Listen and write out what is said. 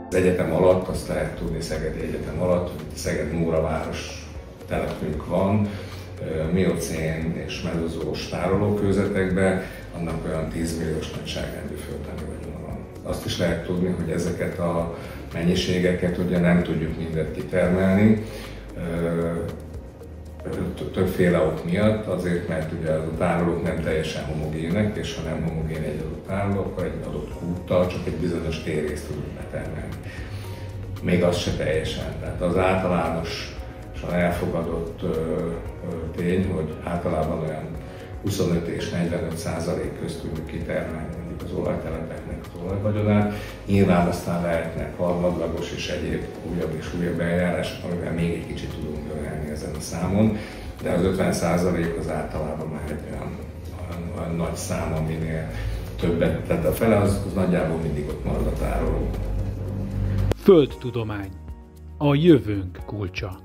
Az egyetem alatt, azt lehet tudni, Szegedi Egyetem alatt, hogy Szeged-Móraváros telepünk van, miocén és medozós tárolókőzetekben, annak olyan 10 milliós nagyságrendű földtani vagyona van. Azt is lehet tudni, hogy ezeket a mennyiségeket ugye nem tudjuk mindet kitermelni, többféle ok miatt, azért, mert ugye az a tárolók nem teljesen homogének, és ha nem homogén egy adott tároló, akkor egy adott kúttal csak egy bizonyos térrészt tudunk betermelni. Még az se teljesen. Tehát az általánosan elfogadott tény, hogy általában olyan 25 és 45% közt tudjuk kitermelni mondjuk az olajtelepeknek az olajvagyonát. Nyilván aztán lehetnek harmadlagos és egyéb újabb és újabb eljárások, amivel még egy kicsit tudunk növelni ezen a számon, de az 50% az általában már egy olyan nagy szám, aminél többet, tehát a fele az nagyjából mindig ott marad a tároló. Földtudomány. A jövőnk kulcsa.